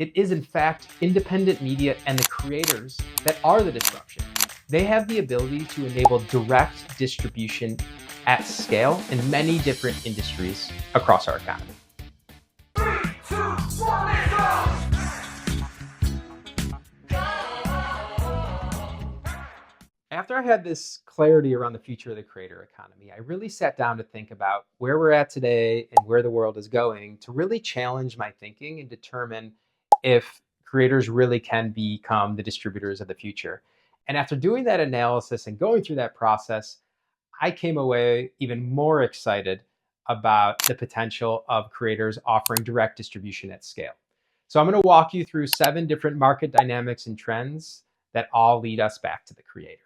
It is, in fact, independent media and the creators that are the disruption. They have the ability to enable direct distribution at scale in many different industries across our economy. 3, 2, 1, let's go! After I had this clarity around the future of the creator economy, I really sat down to think about where we're at today and where the world is going to really challenge my thinking and determine if creators really can become the distributors of the future. And after doing that analysis and going through that process, I came away even more excited about the potential of creators offering direct distribution at scale. So I'm going to walk you through 7 different market dynamics and trends that all lead us back to the creator.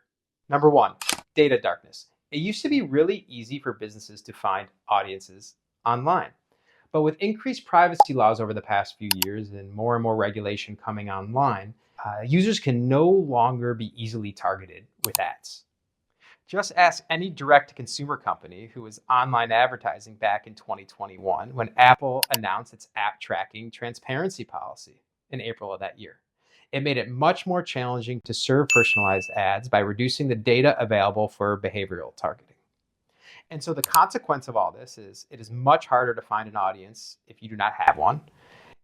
Number 1, data darkness. It used to be really easy for businesses to find audiences online. But with increased privacy laws over the past few years and more regulation coming online, users can no longer be easily targeted with ads. Just ask any direct-to-consumer company who was online advertising back in 2021 when Apple announced its app tracking transparency policy in April of that year. It made it much more challenging to serve personalized ads by reducing the data available for behavioral targeting. And so the consequence of all this is it is much harder to find an audience if you do not have one.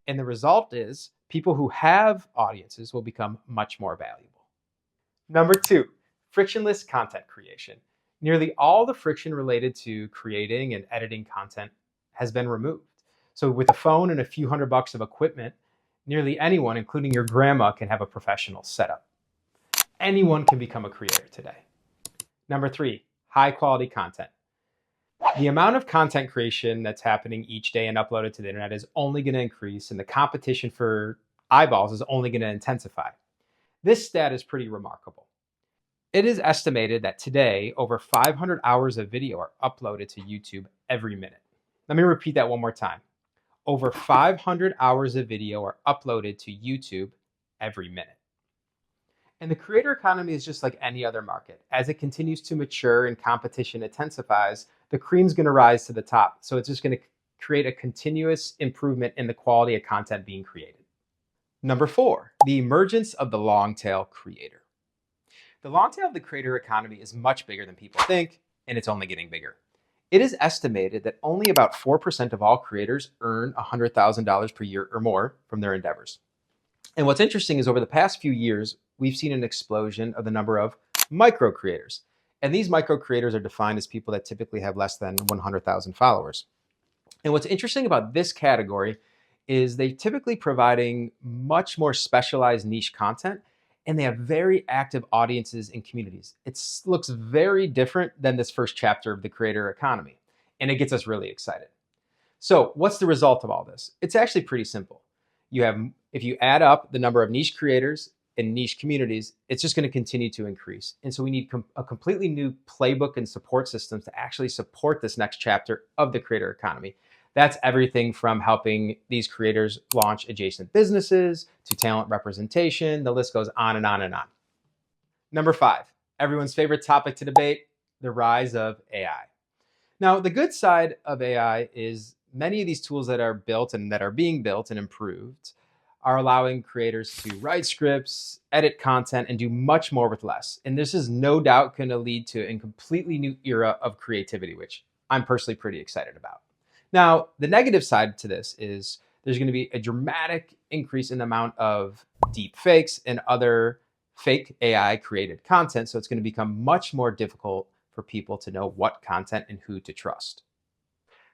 And the result is people who have audiences will become much more valuable. Number 2, frictionless content creation. Nearly all the friction related to creating and editing content has been removed. So with a phone and a few $100 of equipment, nearly anyone, including your grandma, can have a professional setup. Anyone can become a creator today. Number 3, high quality content. The amount of content creation that's happening each day and uploaded to the internet is only going to increase, and the competition for eyeballs is only going to intensify. This stat is pretty remarkable. It is estimated that today, over 500 hours of video are uploaded to YouTube every minute. Let me repeat that one more time. Over 500 hours of video are uploaded to YouTube every minute. And the creator economy is just like any other market. As it continues to mature and competition intensifies, the cream's going to rise to the top. So it's just going to create a continuous improvement in the quality of content being created. Number 4, the emergence of the long tail creator. The long tail of the creator economy is much bigger than people think, and it's only getting bigger. It is estimated that only about 4% of all creators earn $100,000 per year or more from their endeavors. And what's interesting is over the past few years, we've seen an explosion of the number of micro creators. And these micro creators are defined as people that typically have less than 100,000 followers. And what's interesting about this category is they're typically providing much more specialized niche content, and they have very active audiences and communities. It looks very different than this first chapter of the creator economy, and it gets us really excited. So what's the result of all this? It's actually pretty simple. If you add up the number of niche creators and niche communities, it's just going to continue to increase. And so we need a completely new playbook and support systems to actually support this next chapter of the creator economy. That's everything from helping these creators launch adjacent businesses to talent representation. The list goes on and on and on. Number 5, everyone's favorite topic to debate, the rise of AI. Now, the good side of AI is many of these tools that are built and that are being built and improved are allowing creators to write scripts, edit content, and do much more with less. And this is no doubt going to lead to a completely new era of creativity, which I'm personally pretty excited about. Now, the negative side to this is there's going to be a dramatic increase in the amount of deep fakes and other fake AI created content. So it's going to become much more difficult for people to know what content and who to trust.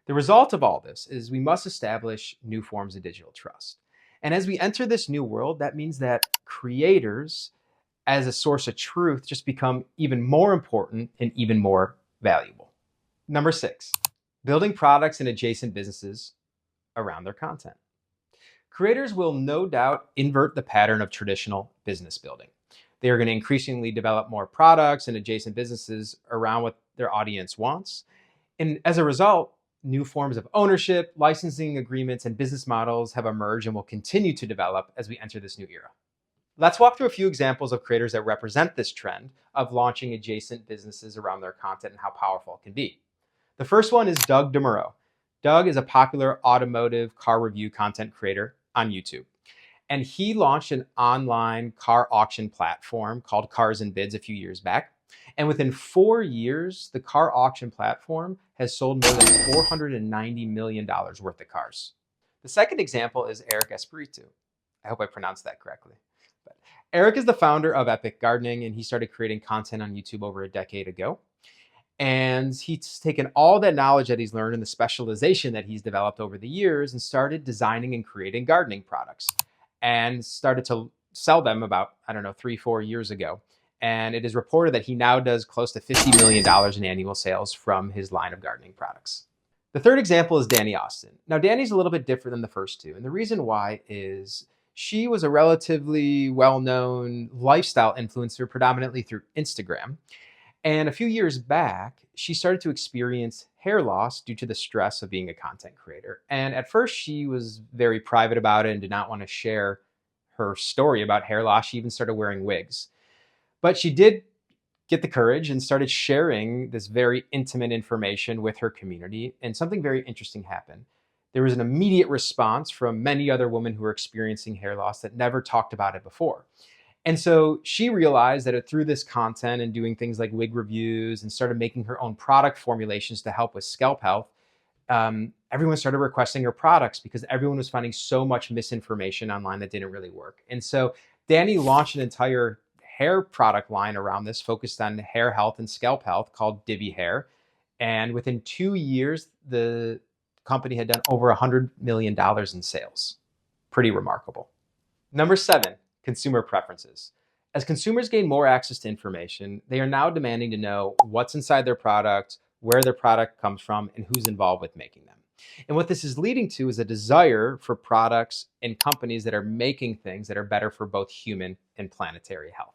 The result of all this is we must establish new forms of digital trust. And as we enter this new world, that means that creators as a source of truth just become even more important and even more valuable. Number 6, building products and adjacent businesses around their content. Creators will no doubt invert the pattern of traditional business building. They are going to increasingly develop more products and adjacent businesses around what their audience wants. And as a result, new forms of ownership, licensing agreements, and business models have emerged and will continue to develop as we enter this new era. Let's walk through a few examples of creators that represent this trend of launching adjacent businesses around their content and how powerful it can be. The first one is Doug Demuro. Doug is a popular automotive car review content creator on YouTube. And he launched an online car auction platform called Cars and Bids a few years back. And within 4 years, the car auction platform has sold more than $490 million worth of cars. The second example is Eric Espiritu. I hope I pronounced that correctly. But Eric is the founder of Epic Gardening, and he started creating content on YouTube over a decade ago. And he's taken all that knowledge that he's learned and the specialization that he's developed over the years and started designing and creating gardening products and started to sell them about, I don't know, 3-4 years ago. And it is reported that he now does close to $50 million in annual sales from his line of gardening products. The third example is Dani Austin. Now, Dani's a little bit different than the first two. And the reason why is she was a relatively well-known lifestyle influencer, predominantly through Instagram. And a few years back, she started to experience hair loss due to the stress of being a content creator. And at first, she was very private about it and did not want to share her story about hair loss. She even started wearing wigs. But she did get the courage and started sharing this very intimate information with her community. And something very interesting happened. There was an immediate response from many other women who were experiencing hair loss that never talked about it before. And so she realized that through this content and doing things like wig reviews and started making her own product formulations to help with scalp health, everyone started requesting her products because everyone was finding so much misinformation online that didn't really work. And so Dani launched an entire hair product line around this, focused on hair health and scalp health, called Divi Hair. And within 2 years, the company had done over $100 million in sales. Pretty remarkable. Number 7, consumer preferences. As consumers gain more access to information, they are now demanding to know what's inside their product, where their product comes from, and who's involved with making them. And what this is leading to is a desire for products and companies that are making things that are better for both human and planetary health.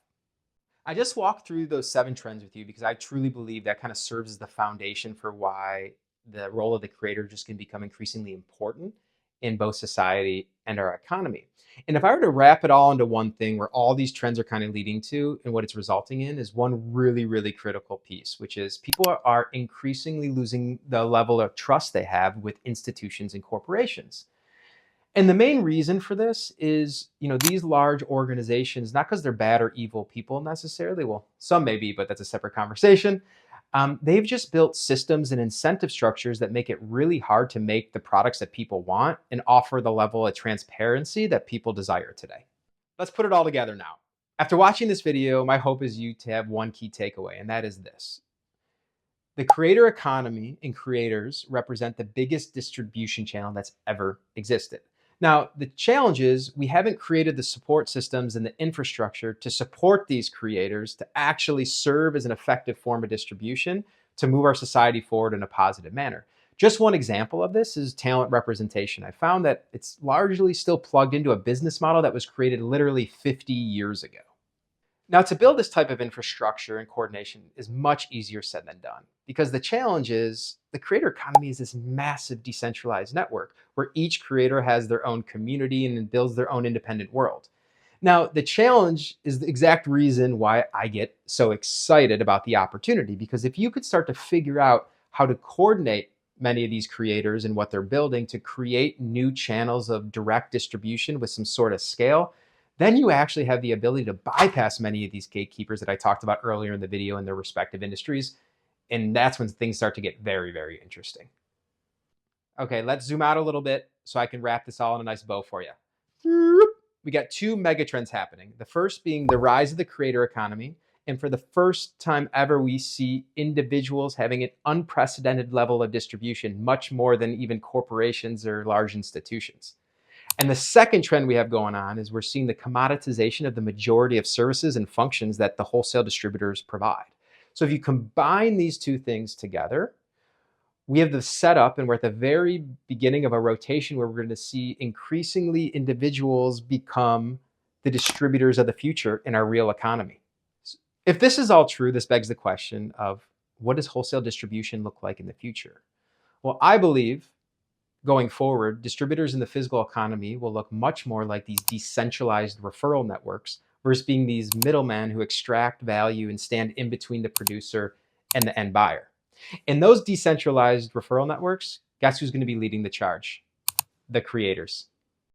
I just walked through those 7 trends with you because I truly believe that kind of serves as the foundation for why the role of the creator just can become increasingly important in both society and our economy. And if I were to wrap it all into one thing where all these trends are kind of leading to and what it's resulting in is one really, really critical piece, which is people are increasingly losing the level of trust they have with institutions and corporations. And the main reason for this is, these large organizations, not because they're bad or evil people necessarily, well, some may be, but that's a separate conversation. They've just built systems and incentive structures that make it really hard to make the products that people want and offer the level of transparency that people desire today. Let's put it all together now. After watching this video, my hope is you to have one key takeaway, and that is this. The creator economy and creators represent the biggest distribution channel that's ever existed. Now, the challenge is we haven't created the support systems and the infrastructure to support these creators to actually serve as an effective form of distribution to move our society forward in a positive manner. Just one example of this is talent representation. I found that it's largely still plugged into a business model that was created literally 50 years ago. Now, to build this type of infrastructure and coordination is much easier said than done because the challenge is the creator economy is this massive decentralized network where each creator has their own community and builds their own independent world. Now, the challenge is the exact reason why I get so excited about the opportunity, because if you could start to figure out how to coordinate many of these creators and what they're building to create new channels of direct distribution with some sort of scale, then you actually have the ability to bypass many of these gatekeepers that I talked about earlier in the video in their respective industries. And that's when things start to get very, very interesting. Okay, let's zoom out a little bit so I can wrap this all in a nice bow for you. We got 2 megatrends happening. The first being the rise of the creator economy. And for the first time ever, we see individuals having an unprecedented level of distribution, much more than even corporations or large institutions. And the second trend we have going on is we're seeing the commoditization of the majority of services and functions that the wholesale distributors provide. So if you combine these 2 things together, we have the setup and we're at the very beginning of a rotation where we're going to see increasingly individuals become the distributors of the future in our real economy. If this is all true, this begs the question of what does wholesale distribution look like in the future? Well, I believe going forward, distributors in the physical economy will look much more like these decentralized referral networks versus being these middlemen who extract value and stand in between the producer and the end buyer. In those decentralized referral networks, guess who's going to be leading the charge? The creators.